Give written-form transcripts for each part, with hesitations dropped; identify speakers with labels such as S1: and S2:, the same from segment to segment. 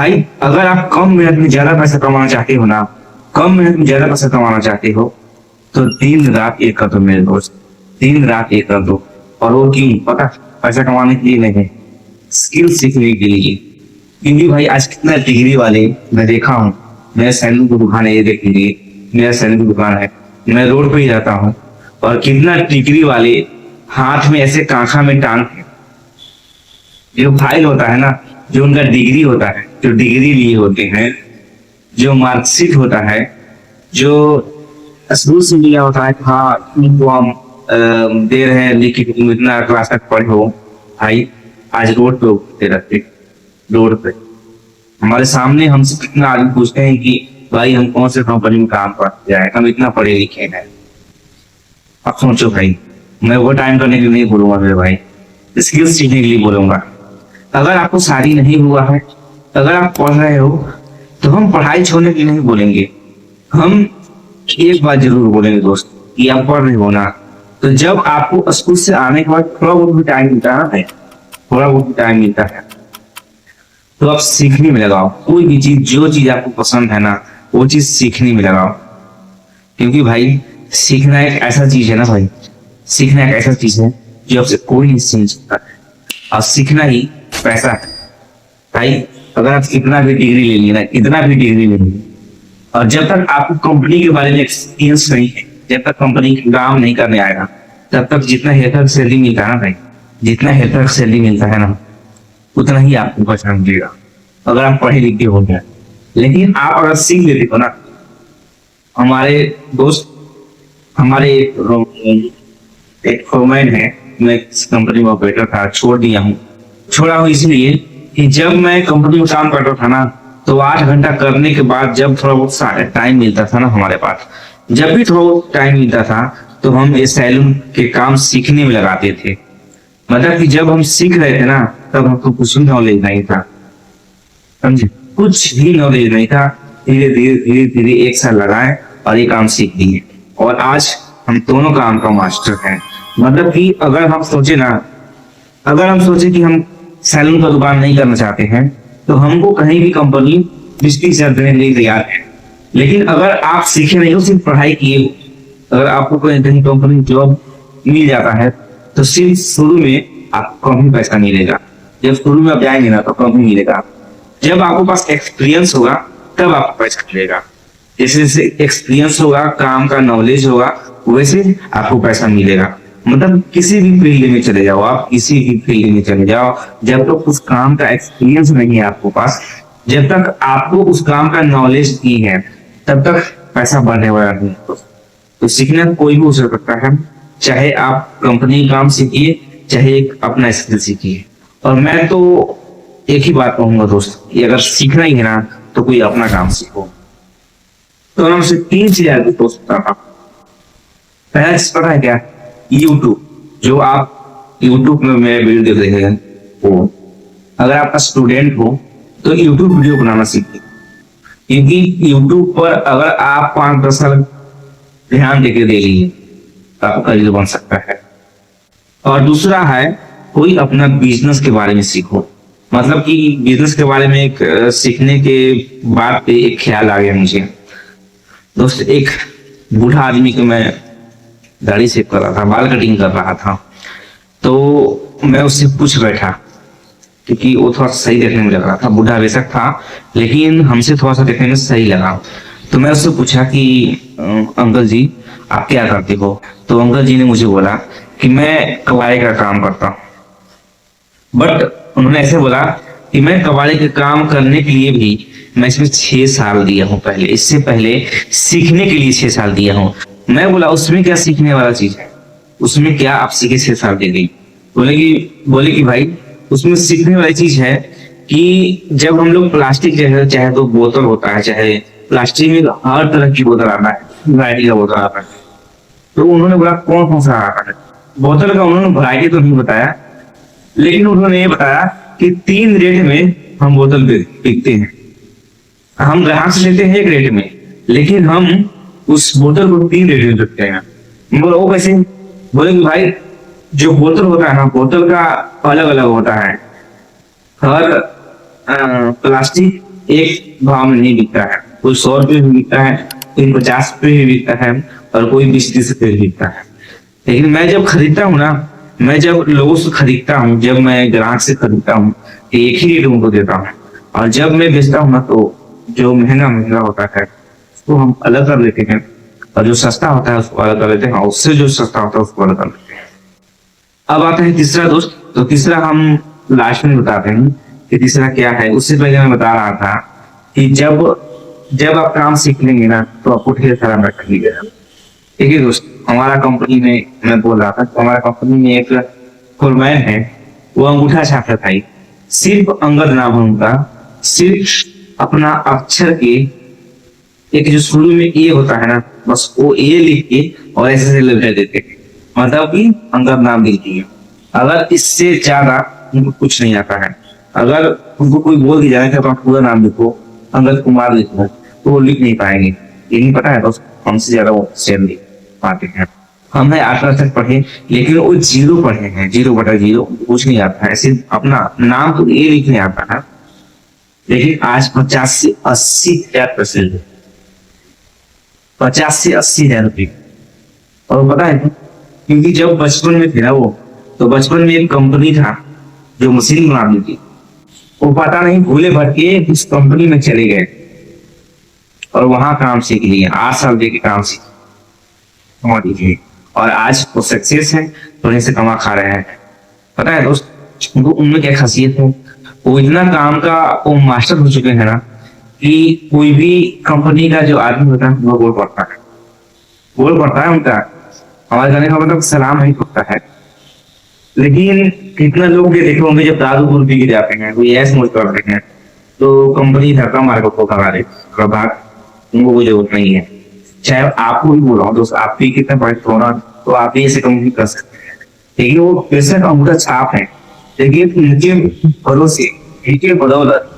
S1: भाई अगर आप कम मेहनत में ज्यादा पैसा कमाना चाहते हो ना, कम मेहनत में ज्यादा पैसा कमाना चाहते हो, तो दिन रात एक कर दो मेरे दोस्त, दिन रात एक कर दो। और वो क्यों पता? पैसा कमाने के लिए नहीं, स्किल सीखने के लिए। क्योंकि भाई आज कितना डिग्री वाले मैं देखा हूँ, मेरा सैलून की दुकान है, ये देख लीजिए मेरा सैलून की दुकान है, मैं रोड पे ही रहता हूँ। और कितना डिग्री वाले हाथ में ऐसे कांखा में टांग के, जो फाइल होता है ना, जो उनका डिग्री होता है, जो डिग्री लिए होते हैं, जो मार्कशीट होता है, जो स्कूल से लिया होता है, हाँ तुमको हम दे रहे हैं लिख के तुम इतना क्लास तक पढ़े हो। भाई आज रोड पे उठते रहते, रोड पे हमारे सामने हमसे कितना आदमी पूछते हैं कि भाई हम कौन से कंपनी में काम करते जाए, हम इतना पढ़े लिखे हैं। अब सोचो भाई, मैं वो टाइम करने के लिए नहीं बोलूंगा मेरे भाई, स्किल्स सीखने के लिए बोलूंगा। अगर आपको शादी नहीं हुआ है, अगर आप पढ़ रहे हो, तो हम पढ़ाई छोड़ने के लिए नहीं बोलेंगे। हम एक बात जरूर बोलेंगे दोस्त, कि आप पढ़ रहे हो ना, तो जब आपको स्कूल से आने के बाद थोड़ा बहुत भी टाइम मिलता है, थोड़ा बहुत भी टाइम मिलता है, तो आप सीखने में लगाओ। कोई भी चीज, जो चीज आपको पसंद है ना, वो चीज सीखने में लगाओ। क्योंकि भाई सीखना एक ऐसा चीज है ना भाई, सीखना एक ऐसा चीज है जो आपसे कोई नहीं सीख सकता है। और सीखना ही पैसा है भाई। अगर आप कितना भी डिग्री ले लिए ना, कितना भी डिग्री ले लिए, और जब तक आपको कंपनी के बारे में एक्सपीरियंस नहीं है, जब तक कंपनी काम नहीं करने आएगा, तब तक जितना हेल्थ सैलरी मिलता है ना भाई, जितना हेल्थ सैलरी मिलता है ना, उतना ही आपको पैसा मिलेगा अगर आप पढ़े लिखे हो गया। लेकिन आप अगर सीख लेते हो ना, हमारे दोस्त, हमारे एक फोरमैन है, मैं इस कंपनी में ऑपरेटर था, छोड़ दिया हूँ। छोड़ा हूँ इसलिए कि जब मैं कंपनी में काम करता था ना, तो 8 घंटा करने के बाद जब थोड़ा बहुत टाइम मिलता था ना हमारे पास, जब भी थोड़ा बहुत टाइम मिलता था, तो हम इस सैलून के काम सीखने में लगाते थे। मतलब कि जब हम सीख रहे थे ना, तब हमको कुछ भी नॉलेज नहीं था, समझे, कुछ भी नॉलेज नहीं था। धीरे धीरे धीरे धीरे 1 साल लगाए और ये काम सीख लिए, और आज हम दोनों काम का मास्टर हैं। मतलब कि अगर हम सोचे ना, अगर हम सोचे कि हम सैलून का दुकान नहीं करना चाहते हैं, तो हमको कहीं भी कंपनी 20-30 देने के लिए तैयार है। लेकिन अगर आप सीखे नहीं हो, सिर्फ पढ़ाई किए हो, अगर आपको कहीं कंपनी जॉब मिल जाता है, तो सिर्फ शुरू में आपको कम ही पैसा मिलेगा। जब शुरू में आप जाएंगे ना, तो कम ही मिलेगा। जब आपके पास एक्सपीरियंस होगा, तब आपको पैसा मिलेगा। जैसे जैसे एक्सपीरियंस होगा, काम का नॉलेज होगा, वैसे आपको पैसा मिलेगा। मतलब किसी भी फील्ड में चले जाओ, आप किसी भी फील्ड में चले जाओ, जब तक उस काम का एक्सपीरियंस नहीं है आपको पास, जब तक आपको उस काम का नॉलेज नहीं है, तब तक पैसा बढ़ने वाला नहीं। तो सीखना कोई भी हो सकता है, चाहे आप कंपनी काम सीखिए, चाहे एक अपना स्किल सीखिए। और मैं तो एक ही बात कहूंगा दोस्त, कि अगर सीखना ही है ना, तो कोई अपना काम सीखो। तो मैं आपसे 3 चीजें दोस्त बताता हूँ। पहला चीज पता है क्या? यूट्यूब। जो आप यूट्यूब में मेरे वीडियो देख रहे हैं, वो अगर आप स्टूडेंट हो, तो यूट्यूब वीडियो बनाना सीखिए। क्योंकि यूट्यूब पर अगर आप 5-10 साल ध्यान देके दे लीजिए, तो आपका करियर बन सकता है। और दूसरा है, कोई अपना बिजनेस के बारे में सीखो। मतलब कि बिजनेस के बारे में एक सीखने के बाद पे एक ख्याल आ गया मुझे दोस्त। एक बूढ़ा आदमी को मैं दाढ़ी शेव कर रहा था, बाल कटिंग कर रहा था, तो मैं उससे पूछ बैठा, क्योंकि वो थोड़ा सही देखने में लग रहा था, बूढ़ा बेशक था, लेकिन हमसे थोड़ा सा देखने में सही लगा। तो मैं उससे पूछा कि अंकल जी आप क्या करते हो? तो अंकल जी ने मुझे बोला कि मैं कबाड़ी का काम करता हूँ। बट उन्होंने ऐसे बोला कि मैं कबाड़ी का काम करने के लिए भी मैं इसमें 6 साल दिया हूँ पहले, इससे पहले सीखने के लिए 6 साल दिया हूँ। मैं बोला उसमें क्या सीखने वाला चीज है, उसमें क्या आप सीखे 6 साल दे गई? बोले कि भाई उसमें सीखने वाली चीज है कि जब हम लोग प्लास्टिक चाहे तो बोतल होता है, चाहे प्लास्टिक में हर तरह की बोतल आता है, वैरायटी का बोतल आता है। तो उन्होंने बोला कौन कौन सा आता है बोतल का? उन्होंने वैरायटी तो नहीं बताया, लेकिन उन्होंने ये बताया कि 3 रेट में हम बोतल बिकते हैं। हम ग्राहक से लेते हैं 1 रेट में, लेकिन हम उस बोतल को 3 रेट में बिकते हैं। बोला वो कैसे? बोले कि भाई जो बोतल होता है ना, बोतल का अलग अलग होता है। हर प्लास्टिक एक भाव में नहीं बिकता है, कोई 100 रुपये भी बिकता है, कोई 50 रुपये भी बिकता है और कोई 20-30 रुपये भी बिकता है। लेकिन मैं जब खरीदता हूँ ना, मैं जब लोगों से खरीदता हूँ, जब मैं ग्राहक से खरीदता हूँ तो एक ही रेट उनको देता हूँ, और जब मैं बेचता हूँ ना तो जो महंगा महंगा होता है उसको हम अलग कर लेते हैं, और जो सस्ता होता है उसको अलग कर लेते हैं, और उससे जो सस्ता होता है उसको अलग कर लेते हैं। अब आता है तीसरा दोस्त। तो तीसरा हम लास्ट में बताते हैं कि तीसरा क्या है। उससे पहले मैं बता रहा था कि जब आप काम सीख लेंगे ना तो आपको ढेर सारा बैठक मिलेगा। ठीक है दोस्त, हमारा कंपनी में, मैं बोल रहा था हमारा कंपनी में एक फोरमैन है, वो अंगूठा छापता था, सिर्फ अंगद नाम है उनका, सिर्फ अपना अक्षर के एक जो शुरू में ए होता है ना, बस वो ए लिख के और ऐसे से लेटर देते हैं, मतलब कि अंगद नाम लिख दिए। अगर इससे ज्यादा उनको कुछ नहीं आता है। अगर उनको कोई बोल दिया जाए कि अपना पूरा नाम लिखो, अंगद कुमार लिखो, तो वो लिख नहीं पाएंगे। ये नहीं पता है दोस्त, हमसे ज्यादा वो सेम लिख पाते हैं। हम है 8 तक पढ़े, लेकिन वो 0 पढ़े हैं, 0/0 कुछ नहीं आता है, सिर्फ अपना नाम तो ए लिखने आता है। लेकिन आज 50 से 80 हजार परसेंट, 50 से 80 हजार रुपये। और पता है क्योंकि जब बचपन में थे ना वो, तो बचपन में एक कंपनी था जो मशीन बनाती थी, वो पता नहीं भूले भटके उस कंपनी में चले गए और वहां काम सीख लिए, 8 साल के काम सीख लीजिए, और आज वो सक्सेस है, थोड़े से कमा खा रहे हैं। पता है दोस्त, उनको उनमें क्या खासियत है, वो इतना काम का वो मास्टर हो चुके हैं ना कि कोई भी कंपनी का जो आदमी होता है वो बोल पड़ता है, बोल पड़ता है उनका। हमारे कहने का मतलब सलाम नहीं पड़ता है। लेकिन कितना लोग ये देखे होंगे जब दारू दूर पी के जाते हैं, कोई ऐसे मौज करते हैं, तो कंपनी धक्का मार को भगा दे, भाग, उनको कोई जरूरत नहीं है। चाहे आपको भी बोल रहा हूँ दोस्त, आप भी कितना बड़े थोड़ा, तो आप भी ऐसे कंपनी कर सकते हैं। लेकिन वो बेशक अंगूठा छाप है, लेकिन उनके भरोसे, इनके बदौलत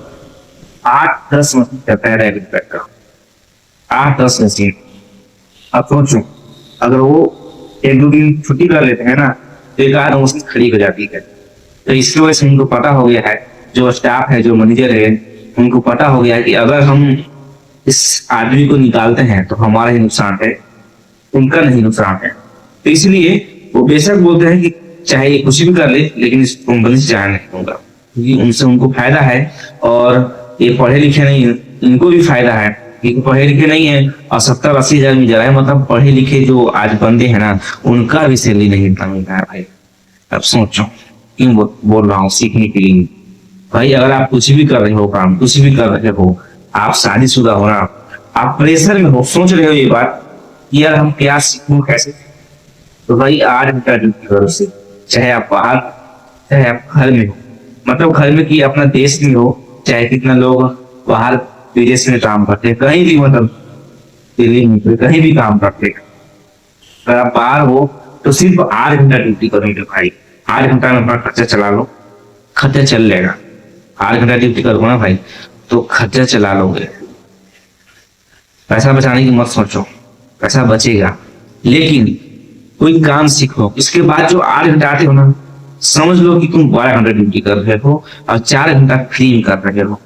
S1: 8-10 मशीन करता है रेलवे ट्रैक का, 8-10 मशीन। अब सोचो, अगर वो 1-2 दिन छुट्टी कर लेते हैं ना तो एक आध मशीन खड़ी हो जाती है। तो इसकी वजह से उनको पता हो गया है, जो स्टाफ है, जो मैनेजर है, उनको पता हो गया है कि अगर हम इस आदमी को निकालते हैं तो हमारा ही नुकसान है, उनका नहीं नुकसान है। तो इसलिए वो बेशक बोलते हैं कि चाहे ये कुछ भी कर ले, लेकिन इस कंपनी से जाना नहीं होगा, क्योंकि उनसे उनको फायदा है। और ये पढ़े लिखे नहीं, इनको भी फायदा है, क्योंकि पढ़े लिखे नहीं है और 70-80 हजार मिल रहा है, मतलब पढ़े लिखे जो आज बंदे हैं ना, उनका भी सैलरी नहीं इतना मिलता है भाई। अब सोचो क्यों बोल रहा हूँ, सीखने के लिए भाई। अगर आप कुछ भी कर रहे हो, काम कुछ भी कर रहे हो, आप शादीशुदा हो ना, आप प्रेशर में हो, सोच रहे हो ये बात कि यार हम क्या सीखूं कैसे, तो भाई 8 घंटा ड्यूटी करो, से चाहे आप बाहर, चाहे आप घर में हो, मतलब घर में कि अपना देश में हो, चाहे कितना लोग बाहर विदेश में काम करते हैं, कहीं भी, मतलब दिल्ली में कहीं भी काम करते हैं। अगर आप बाहर हो तो सिर्फ 8 घंटा ड्यूटी करोगे भाई, 8 घंटा में अपना खर्चा चला लो, खर्चा चल जाएगा। 8 घंटा ड्यूटी करोगे ना भाई तो खर्चा चला लोगे। पैसा बचाने की मत सोचो, पैसा बचेगा, लेकिन कोई काम सीखो। इसके बाद जो 8 घंटा आते हो ना, समझ लो कि तुम 12 घंटा ड्यूटी कर रहे हो और 4 घंटा फ्री में कर रहे हो।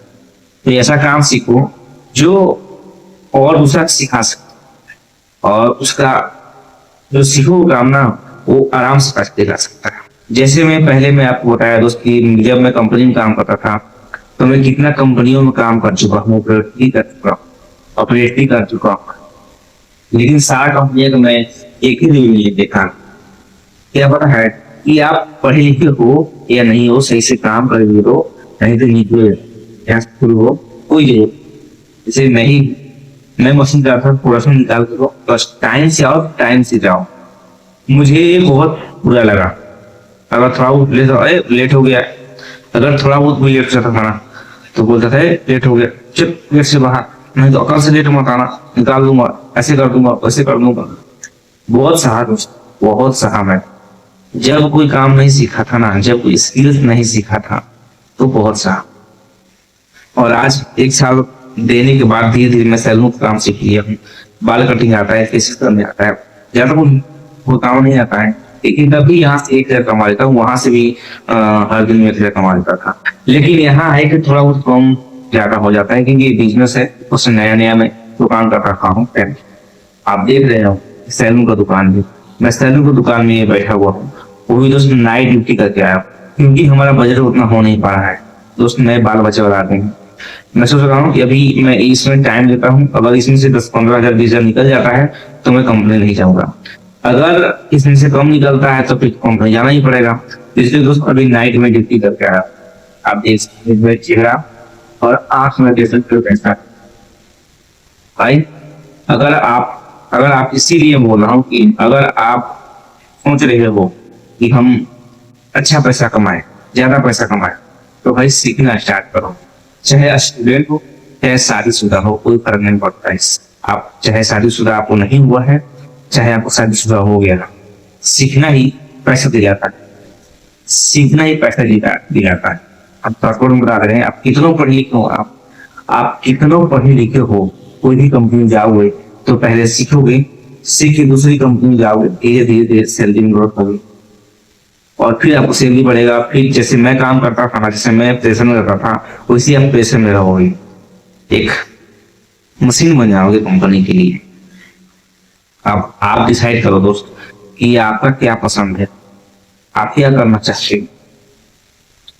S1: तो ऐसा काम सीखो जो और दूसरा सिखा सकते, और उसका जो सीखो काम ना वो आराम से कर सकता है। जैसे मैं आपको बताया दोस्त कि जब मैं कंपनी में काम करता था तो मैं कितना कंपनियों में काम कर चुका हूँ, ऑपरेटरी कर चुका हूँ, लेकिन सारा कंपनियों को मैं एक ही नहीं देखा। क्या पता है कि आप पढ़े लिखे हो या नहीं हो, सही से काम कर रहे हो, नहीं तो नीचे स्कूल हो, कोई नहीं। जैसे मैं मशीन का था, प्रोडक्शन निकाल के दो, बस टाइम से आओ, टाइम से जाओ। मुझे बहुत बुरा लगा अगर थोड़ा बहुत लेट हो गया, अगर थोड़ा बहुत भी लेट होता था ना तो बोलता था लेट हो गया, चुप गेट से बाहर, नहीं तो अकल से लेट मत आना, निकाल दूंगा, ऐसे कर दूंगा, वैसे कर दूंगा। बहुत सहा दोस्त, बहुत सहा मैं। जब कोई काम नहीं सीखा था ना, जब कोई स्किल्स नहीं सीखा था तो बहुत सहा। और आज 1 साल देने के बाद धीरे धीरे मैं सैलून का काम सीख लिया हूँ। बाल कटिंग आता है, फेशियल करने आता है, ज्यादा वो काम नहीं आता है, लेकिन तब भी यहाँ से 1,000 कमा लेता हूँ, वहां से भी हर दिन 1,000 कमा लेता था। लेकिन यहाँ है कि थोड़ा बहुत कम ज्यादा हो जाता है, क्योंकि ये बिजनेस है, उससे नया नया मैं दुकान कर रखा हूँ। आप देख रहे हो सैलून का दुकान भी, मैं सैलून की दुकान में ये बैठा हुआ हूँ। वो भी दोस्त नाइट ड्यूटी करके आया, क्योंकि हमारा बजट उतना हो नहीं पा रहा है दोस्त, नए बाल बच्चे वाला हैं। मैं सोच रहा हूँ कि अभी मैं इसमें टाइम लेता हूँ, अगर इसमें से 10-15 हजार 20 हजार निकल जाता है तो मैं कंपनी नहीं जाऊंगा। अगर इसमें से कम निकलता है तो फिर कंपनी जाना ही पड़ेगा। इसलिए दोस्त अभी नाइट में ड्यूटी करके आया। आप देख सकते हैं मेरा चेहरा और आंख में देख सकते हो कैसा है। भाई अगर आप इसीलिए बोल रहा हूँ कि अगर आप सोच रहे हो कि हम अच्छा पैसा कमाए, ज्यादा पैसा कमाए, तो भाई सीखना स्टार्ट करो। चाहे स्टूडेंट हो, चाहे शादीशुदा हो, कोई फर्क नहीं पड़ता है। आप चाहे शादीशुदा आपको नहीं हुआ है, चाहे आपको शादीशुदा हो गया, सीखना ही पैसा दिलाता है, सीखना ही पैसा दिलाता है। अब ट्रांसपोर्ट बता रहे हैं, आप कितनों पढ़े लिखे हो, आप कितनों पढ़े लिखे हो, कोई भी कंपनी में जाओगे तो पहले सीखोगे, सीख के दूसरी कंपनी में जाओगे, धीरे धीरे सैलरी में ग्रोथ होगी और फिर आपको सैलरी बढ़ेगा। फिर जैसे मैं काम करता था, जैसे मैं प्रेशर में रहता था, वैसे आप प्रेशर में रहोगे, एक मशीन बन जाओगे कंपनी के लिए। अब आप डिसाइड करो दोस्त कि आपका क्या पसंद है, आप क्या करना चाहते हैं।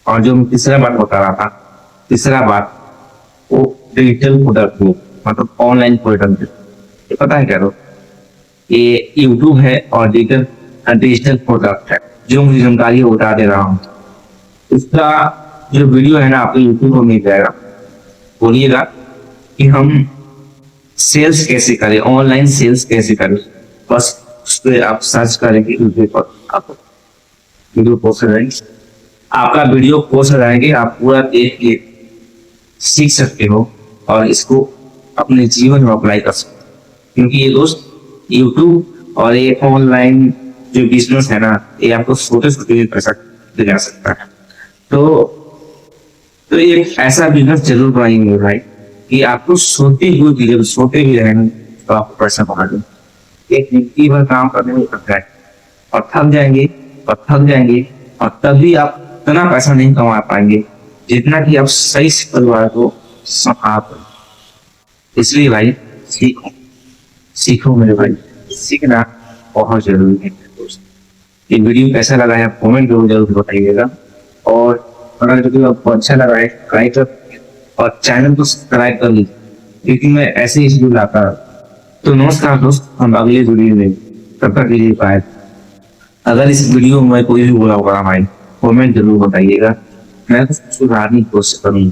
S1: और जो मैं तीसरा बात बता रहा था, तीसरा बात वो डिजिटल प्रोडक्ट, मतलब ऑनलाइन प्रोडक्ट। ये पता है क्या दोस्त, ये यूट्यूब है और डिजिटल प्रोडक्ट है, जो मुझे जानकारी बता दे रहा हूँ। इसका जो वीडियो है ना, आपको यूट्यूब पर मिल जाएगा। बोलिएगा कि हम सेल्स कैसे करें, ऑनलाइन सेल्स कैसे करें, बस उस पर आप सर्च करेंगे यूट्यूब पर, आप वीडियो पोस्ट हो जाएंगे, आपका वीडियो पोस्ट हो जाएंगे, आप पूरा देख के सीख सकते हो और इसको अपने जीवन में अप्लाई कर सकते हो। क्योंकि ये दोस्त यूट्यूब और ये ऑनलाइन जो बिजनेस है ना, ये आपको छोटे छोटे पैसा दिला सकता है। तो ये ऐसा बिजनेस जरूर बनाएंगे भाई कि आपको सोते हुए भी, सोते भी रहेंगे तो आपको पैसा बढ़ा दें। एक जिंदगी भर काम करने में थक जाए और थक जाएंगे और तभी आप इतना पैसा नहीं कमा पाएंगे जितना कि आप सही से परिवार को संभाल पाए। इसलिए भाई सीखो मेरे भाई, सीखना बहुत जरूरी है दोस्त। ये वीडियो कैसा लगा है आप कमेंट जरूर बताइएगा, और अगर वीडियो आपको अच्छा लगा है लाइक कर और चैनल को सब्सक्राइब कर लीजिए, क्योंकि मैं ऐसे ही वीडियो लाता हूं। तो नमस्कार दोस्त, हम अगले वीडियो में तब तक के लिए बाय। अगर इस वीडियो में कोई भी बोला होगा भाई कमेंट जरूर बताइएगा, मैं कुछ सुधारने की कोशिश करूंगा।